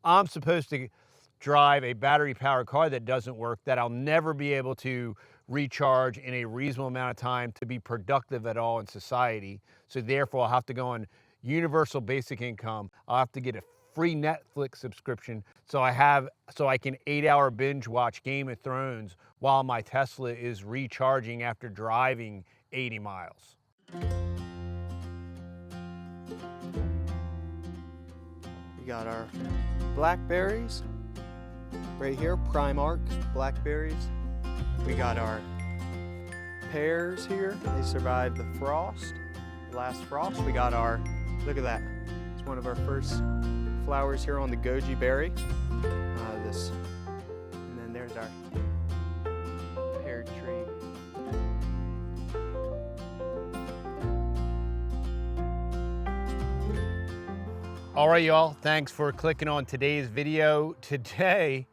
I'm supposed to drive a battery-powered car that doesn't work, that I'll never be able to recharge in a reasonable amount of time to be productive at all in society. So therefore, I'll have to go on universal basic income. I'll have to get a free Netflix subscription so I can 8-hour binge watch Game of Thrones while my Tesla is recharging after driving 80 miles. We got our blackberries right here, Primark blackberries. We got our pears here. They survived the frost, the last frost. We got our, look at that. It's one of our first flowers here on the goji berry. And then there's our pear tree. All right, y'all, thanks for clicking on today's video. Today,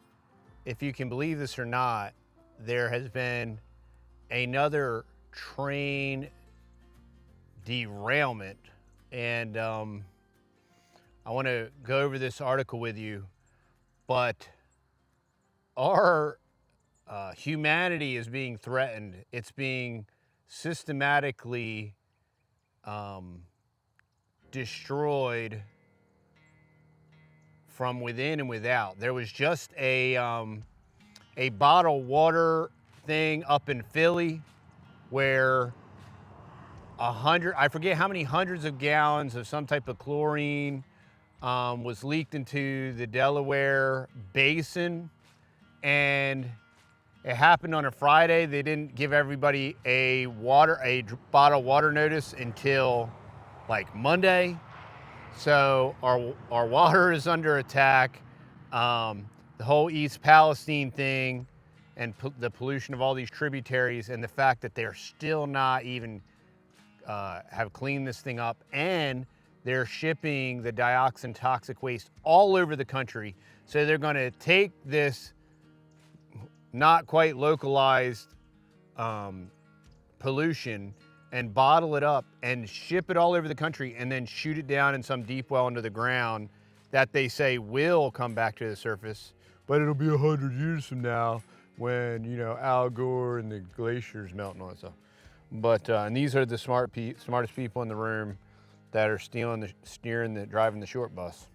if you can believe this or not, there has been another train derailment. And I want to go over this article with you, but our humanity is being threatened. It's being systematically destroyed from within and without. There was just a bottled water thing up in Philly where I forget how many hundreds of gallons of some type of chlorine was leaked into the Delaware basin, and it happened on a Friday. They didn't give everybody a bottled water notice until like Monday. So our water is under attack. The whole East Palestine thing and the pollution of all these tributaries, and the fact that they're still not even have cleaned this thing up, and they're shipping the dioxin toxic waste all over the country. So they're going to take this not quite localized pollution and bottle it up and ship it all over the country, and then shoot it down in some deep well into the ground that they say will come back to the surface, but it'll be 100 years from now when, you know, Al Gore and the glaciers melting on stuff. But and these are the smartest people in the room that are driving the short bus.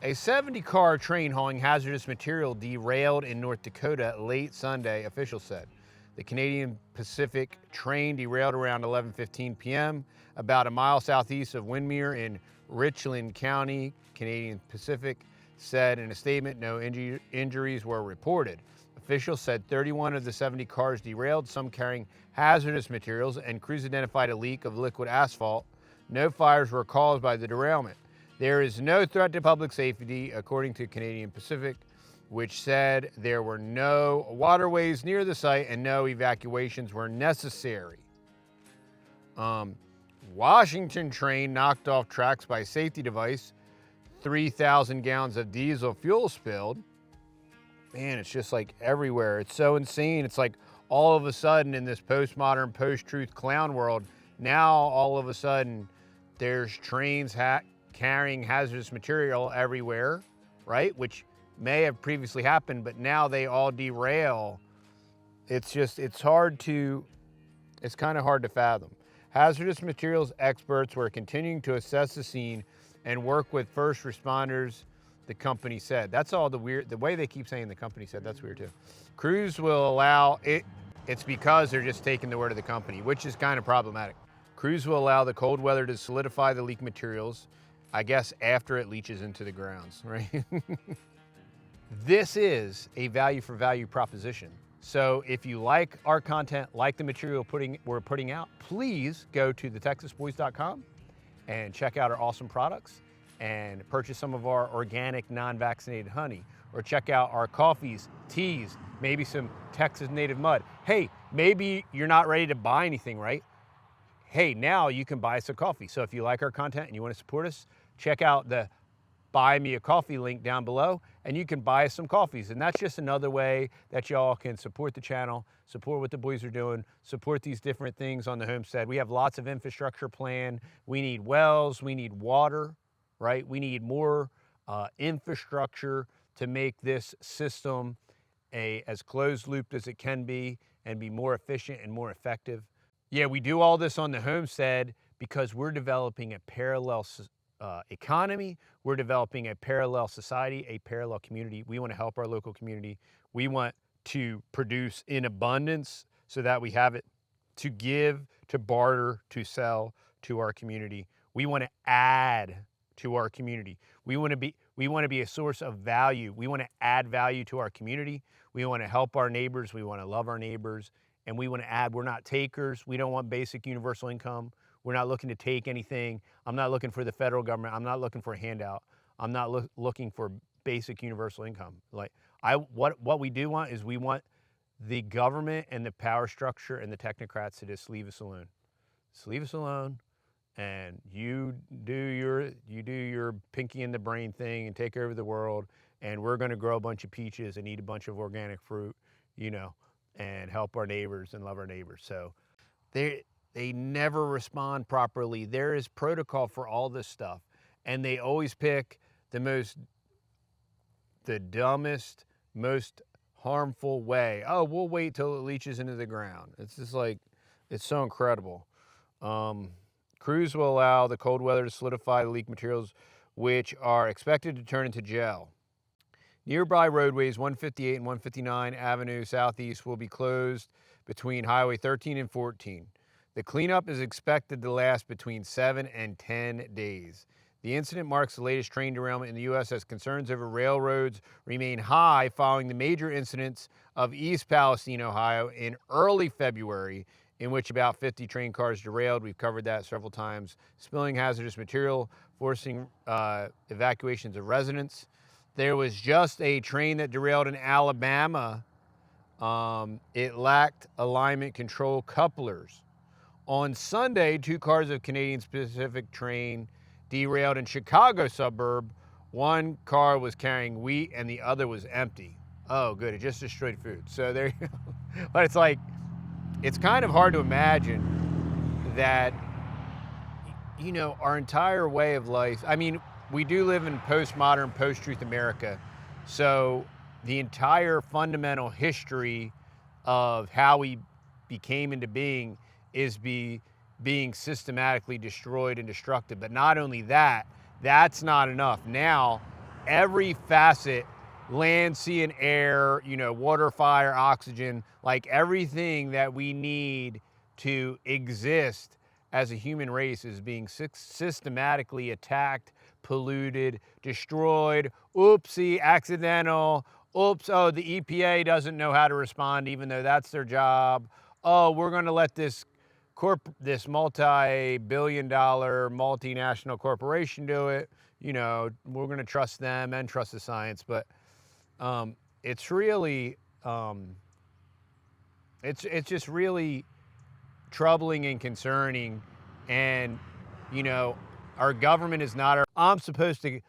A 70-car train hauling hazardous material derailed in North Dakota late Sunday, officials said. The Canadian Pacific train derailed around 11:15 p.m. about a mile southeast of Windermere in Richland County. Canadian Pacific said in a statement no injuries were reported. Officials said 31 of the 70 cars derailed, some carrying hazardous materials, and crews identified a leak of liquid asphalt. No fires were caused by the derailment. There is no threat to public safety, according to Canadian Pacific, which said there were no waterways near the site and no evacuations were necessary. Washington train knocked off tracks by safety device. 3,000 gallons of diesel fuel spilled. Man, it's just like everywhere. It's so insane. It's like all of a sudden in this postmodern, post-truth clown world, now all of a sudden there's trains carrying hazardous material everywhere, right? Which may have previously happened, but now they all derail. It's kind of hard to fathom. Hazardous materials experts were continuing to assess the scene and work with first responders, the company said. That's all the way they keep saying the company said, that's weird too. Crews will allow it. It's because they're just taking the word of the company, which is kind of problematic. Crews will allow the cold weather to solidify the leak materials, I guess after it leaches into the grounds, right? This is a value for value proposition. So if you like our content, like the material we're putting out, please go to TheTexasBoys.com and check out our awesome products and purchase some of our organic non-vaccinated honey, or check out our coffees, teas, maybe some Texas native mud. Hey, maybe you're not ready to buy anything, right? Hey, now you can buy us a coffee. So if you like our content and you want to support us, check out the Buy Me a Coffee link down below, and you can buy us some coffees. And that's just another way that y'all can support the channel, support what the boys are doing, support these different things on the homestead. We have lots of infrastructure planned. We need wells, we need water, right? We need more infrastructure to make this system as closed looped as it can be and be more efficient and more effective. Yeah, we do all this on the homestead because we're developing a parallel economy. We're developing a parallel society, a parallel community. We want to help our local community. We want to produce in abundance so that we have it to give, to barter, to sell to our community. We want to add to our community. We want to be a source of value. We want to add value to our community. We want to help our neighbors. We want to love our neighbors. And we want to add, we're not takers. We don't want basic universal income. We're not looking to take anything. I'm not looking for the federal government. I'm not looking for a handout. I'm not looking for basic universal income. What we do want is we want the government and the power structure and the technocrats to just leave us alone. Just leave us alone, and you do your pinky in the brain thing and take over the world, and we're going to grow a bunch of peaches and eat a bunch of organic fruit, and help our neighbors and love our neighbors. So they never respond properly. There is protocol for all this stuff, and they always pick the dumbest, most harmful way. Oh, we'll wait till it leaches into the ground. It's just like, it's so incredible. Crews will allow the cold weather to solidify the leak materials, which are expected to turn into gel. Nearby roadways 158 and 159 Avenue Southeast will be closed between Highway 13 and 14. The cleanup is expected to last between 7 and 10 days. The incident marks the latest train derailment in the U.S. as concerns over railroads remain high following the major incidents of East Palestine, Ohio in early February, in which about 50 train cars derailed. We've covered that several times. Spilling hazardous material, forcing evacuations of residents. There was just a train that derailed in Alabama. It lacked alignment control couplers. On Sunday, 2 cars of Canadian Pacific train derailed in Chicago suburb. One car was carrying wheat and the other was empty. Oh, good, it just destroyed food. So there you go. But it's like, it's kind of hard to imagine that, our entire way of life, I mean, we do live in postmodern, post-truth America. So the entire fundamental history of how we became into being is being systematically destroyed and destructed. But not only that, that's not enough. Now, every facet, land, sea, and air, water, fire, oxygen, like everything that we need to exist as a human race is being systematically attacked, polluted, destroyed. Oopsie, accidental. Oops, oh, the EPA doesn't know how to respond even though that's their job. Oh, we're going to let this multi-billion-dollar multinational corporation do it. We're going to trust them and trust the science. But it's really, it's just really troubling and concerning. And, our government is not I'm supposed to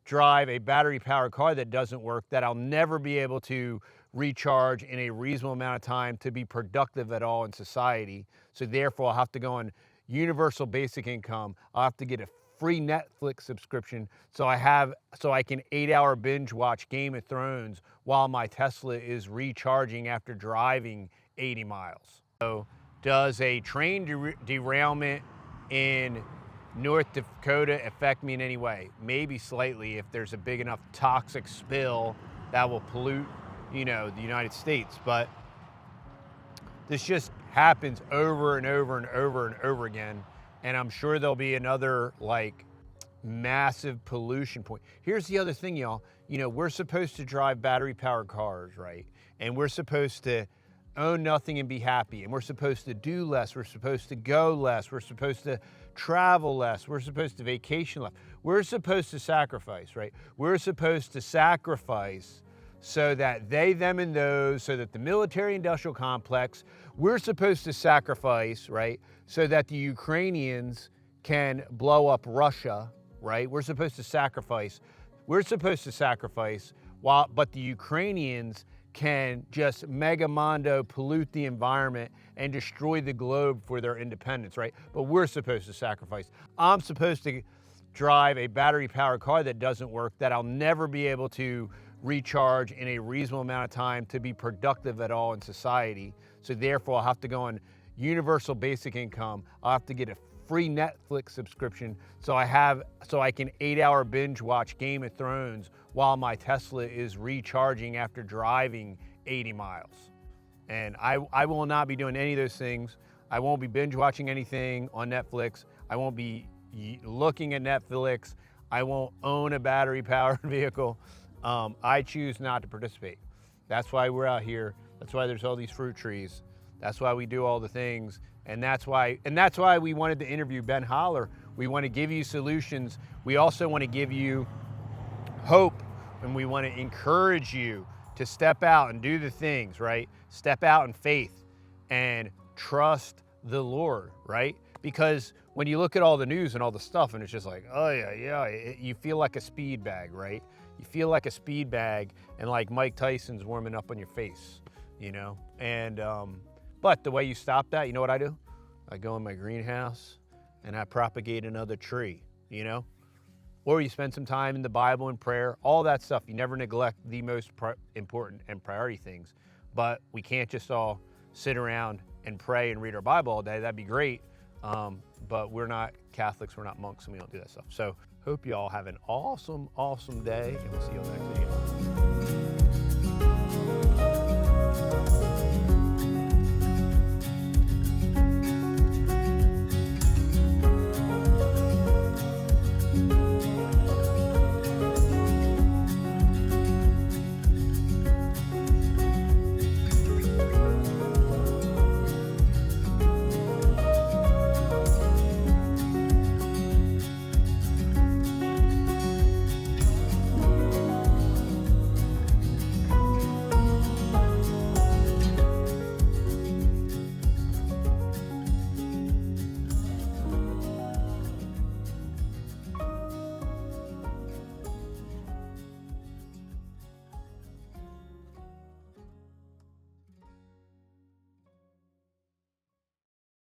drive a battery-powered car that doesn't work, that I'll never be able to recharge in a reasonable amount of time to be productive at all in society. So therefore, I'll have to go on universal basic income. I'll have to get a free Netflix subscription so I can 8-hour binge watch Game of Thrones while my Tesla is recharging after driving 80 miles. So does a train derailment in North Dakota affect me in any way? Maybe slightly if there's a big enough toxic spill that will pollute, the United States. But this just happens over and over and over and over again. And I'm sure there'll be another massive pollution point. Here's the other thing, y'all. We're supposed to drive battery-powered cars, right? And we're supposed to own nothing and be happy. And we're supposed to do less. We're supposed to go less. We're supposed to travel less. We're supposed to vacation less. We're supposed to sacrifice, right? We're supposed to sacrifice so that they, them, and those, so that the military-industrial complex, we're supposed to sacrifice, right? So that the Ukrainians can blow up Russia, right? We're supposed to sacrifice. But the Ukrainians can just megamondo pollute the environment and destroy the globe for their independence, right? But we're supposed to sacrifice. I'm supposed to drive a battery-powered car that doesn't work, that I'll never be able to recharge in a reasonable amount of time to be productive at all in society. So therefore, I'll have to go on universal basic income. I'll have to get a free Netflix subscription so I can 8-hour binge watch Game of Thrones while my Tesla is recharging after driving 80 miles. And I will not be doing any of those things. I won't be binge watching anything on Netflix. I won't be looking at Netflix. I won't own a battery powered vehicle. I choose not to participate. That's why we're out here. That's why there's all these fruit trees. That's why we do all the things. And that's why we wanted to interview Ben Holler. We want to give you solutions. We also want to give you hope, and we want to encourage you to step out and do the things, right? Step out in faith and trust the Lord, right? Because when you look at all the news and all the stuff, and it's just like, oh yeah, you feel like a speed bag, right? You feel like a speed bag, and like Mike Tyson's warming up on your face, you know? And, but the way you stop that, you know what I do? I go in my greenhouse and I propagate another tree, you know? Or you spend some time in the Bible and prayer, all that stuff. You never neglect the most important and priority things. But we can't just all sit around and pray and read our Bible all day. That'd be great. But we're not Catholics, we're not monks, and we don't do that stuff. So hope you all have an awesome, awesome day, and we'll see you all next video.